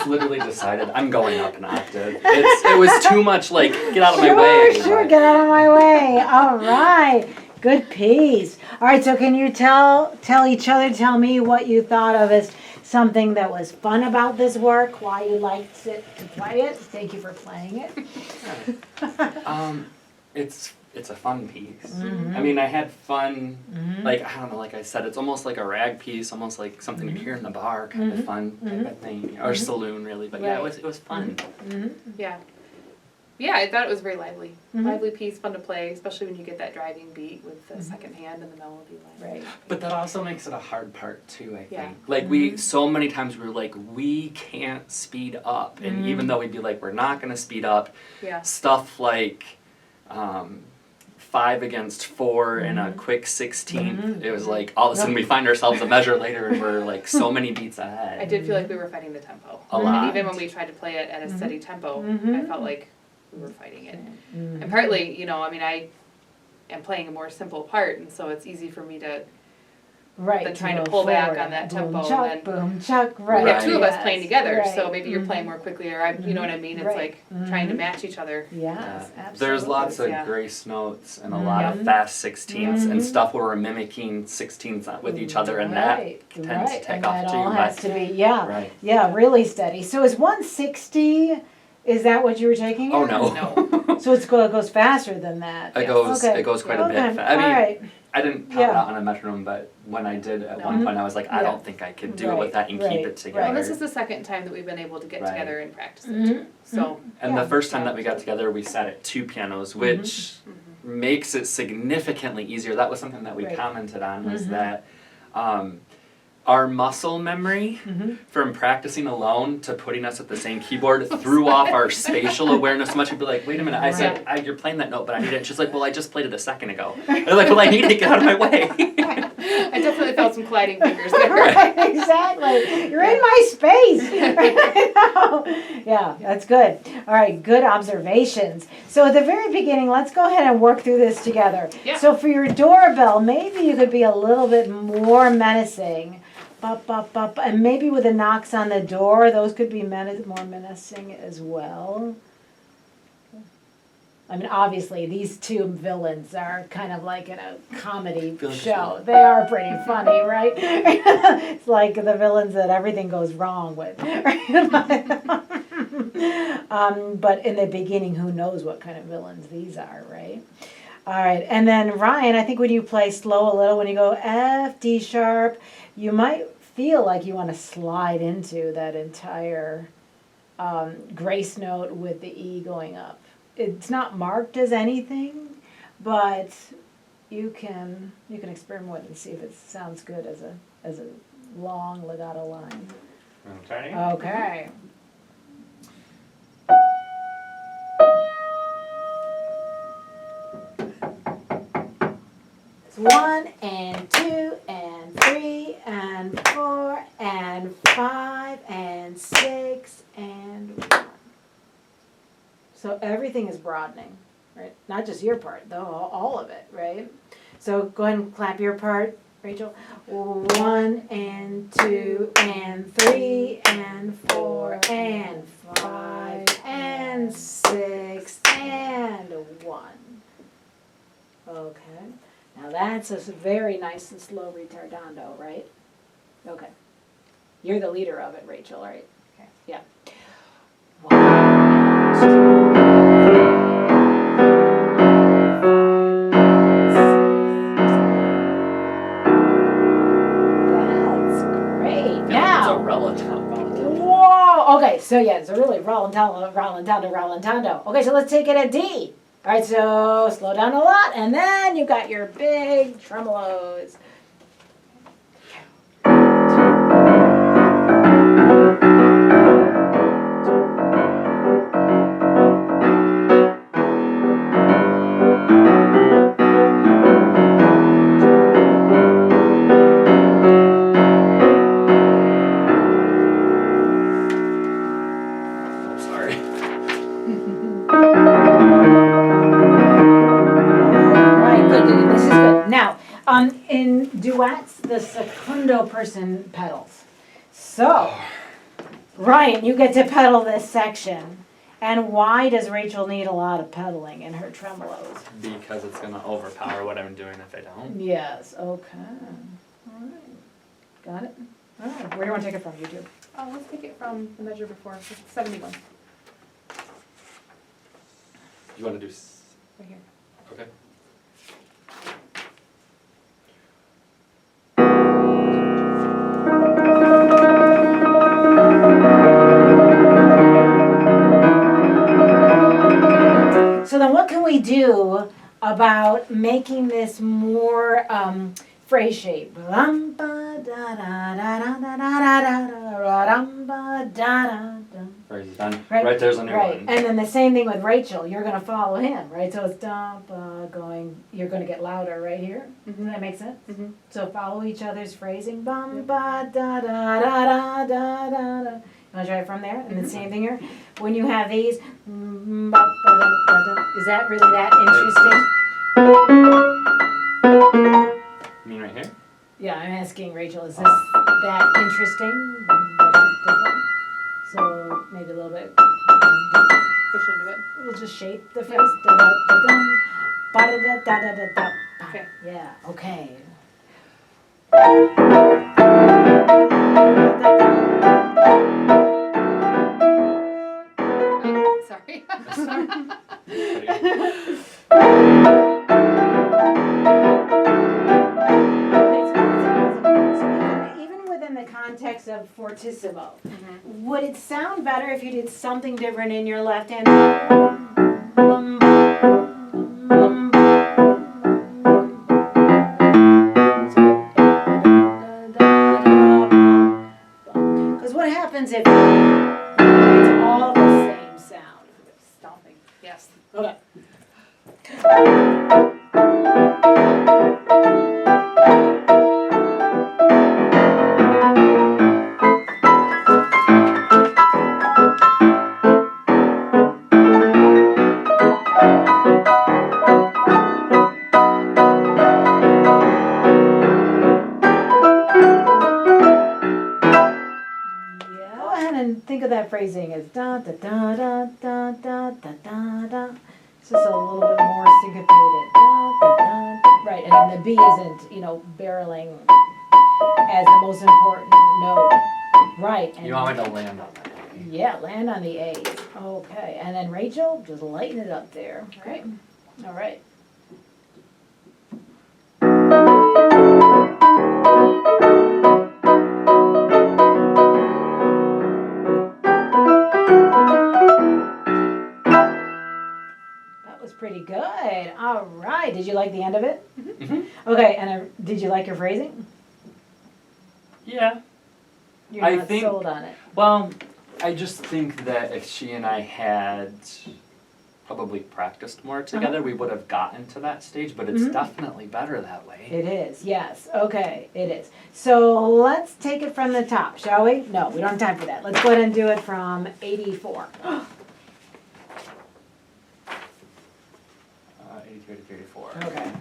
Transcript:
just literally decided I'm going up an octave. It was too much, like, get out of my way. Sure, get out of my way. All right. Good piece. All right, so can you tell me what you thought of as something that was fun about this work, why you liked it to play it? Thank you for playing it. It's a fun piece. Mm-hmm. I mean, I had fun, like, I don't know, like I said, it's almost like a rag piece, almost like something you hear in the bar, kind of fun type of thing, or saloon, really. But yeah, it was fun. Yeah. Yeah, I thought it was very lively. Lively piece, fun to play, especially when you get that driving beat with the second hand and the melody line. Right. But that also makes it a hard part too, I think. Yeah. Like so many times we were like, we can't speed up. And even though we'd be like, we're not gonna speed up, stuff like 5 against 4 and a quick 16th, it was like all of a sudden we find ourselves a measure later and we're like so many beats ahead. I did feel like we were fighting the tempo. A lot. And even when we tried to play it at a steady tempo, I felt like we were fighting it. And partly, you know, I mean, I am playing a more simple part, and so it's easy for me to than trying to pull back on that tempo. Chuck, and then boom, chuck, right. we have two of us Yes, playing together, right. so maybe you're playing more quickly, or you know what I mean? It's like trying to match each other. Yes, absolutely. There's lots of grace notes and a lot of fast 16ths and stuff where we're mimicking 16ths with each other, and that tends to take off that too. all has to be, Right. really steady. So is 160, is that what you were taking? Oh, no. So it goes faster than that. It goes quite a bit. I mean, all right. I didn't pop it out on a metronome, but when I did at one point, I was like, I don't think I could do it with that and keep it together. Well, this is the second time that we've been able to get together and practice it too. So. And the first time that we got together, we sat at 2 pianos, which makes it significantly easier. That was something that we commented on, was that our muscle memory from practicing alone to putting us at the same keyboard threw off our spatial awareness so much. We'd be like, wait a minute, I said, you're playing that note, but I need it. And she's like, well, I just played it a second ago. And I'm like, well, I need to get out of my way. I definitely felt some colliding fingers there. Right, exactly. You're in my space. Yeah, that's good. All right, good observations. So at the very beginning, let's go ahead and work through this together. Yeah. So for your doorbell, maybe you could be a little bit more menacing. Bop, bop, bop. And maybe with the knocks on the door, those could be more menacing as well. I mean, obviously, these two villains are kind of like in a comedy show. They are pretty funny, right? It's like the villains that everything goes wrong with. But in the beginning, who knows what kind of villains these are, right? All right, and then Ryan, I think when you play slow a little, when you go F, D sharp, you might feel like you want to slide into that entire grace note with the E going up. It's not marked as anything, but you can experiment with it and see if it sounds good as a long legato line. Okay. Okay. It's 1 and 2 and 3 and 4 and 5 and 6 and 1. So everything is broadening, right? Not just your part, though, all of it, right? So go ahead and clap your part, Rachel. 1 and 2 and 3 and 4 and 5 and 6 and 1. Okay. Now that's a very nice and slow retardando, right? Okay. You're the leader of it, Rachel, right? Okay. Yeah. 1, 2. Okay, so yeah, it's a really rallentando. Okay, so let's take it at D. All right, so slow down a lot, and then you got your big tremolos. In duets, the secondo person pedals. So, Ryan, you get to pedal this section. And why does Rachel need a lot of pedaling in her tremolos? Because it's gonna overpower what I'm doing if I don't. Yes, okay. All right. Got it? All right. Where do you want to take it from, you two? Let's take it from the measure before, 71, You wanna do, right here. okay. So then what can we do about making this more phrase shape? Phrase is done. Right. Right there's a new Right, one. and then the same thing with Rachel, you're gonna follow him, right? So it's going, you're gonna get louder right here. Does that make sense? Mhm. So follow each other's phrasing. Bum ba da da da da da da da. You wanna try it from there? And the same thing here. When you have these, is that really that interesting? You mean right here? Yeah, I'm asking Rachel, is this that interesting? So maybe a little bit. Push into it. We'll just shape the phrase. Da da da dum. Ba da da da da da da. Okay. Yeah. Okay. Sorry. Pretty good. Even within the context of fortissimo, would it sound better if you did something different in your left hand? Because what happens if it's all the same sound? Stomping, yes. Okay. Yeah. Go ahead and think of that phrasing as da da da da da da da da da. It's just a little bit more syncopated. Da, da, da, da. Right, and then the B isn't, barreling as the most important note. Right. And You want me to land on that? yeah, land on the A's. Okay, and then Rachel, just lighten it up there. Okay. All right. That was pretty good. All right. Did you like the end of it? Mhm. Okay, and did you like your phrasing? Yeah. You're I not think- sold on it. Well, I just think that if she and I had probably practiced more together, we would have gotten to that stage, but it's definitely better that way. It is, yes. Okay, it is. So let's take it from the top, shall we? No, we don't have time for that. Let's go ahead and do it from 84. 82 to 34. Okay.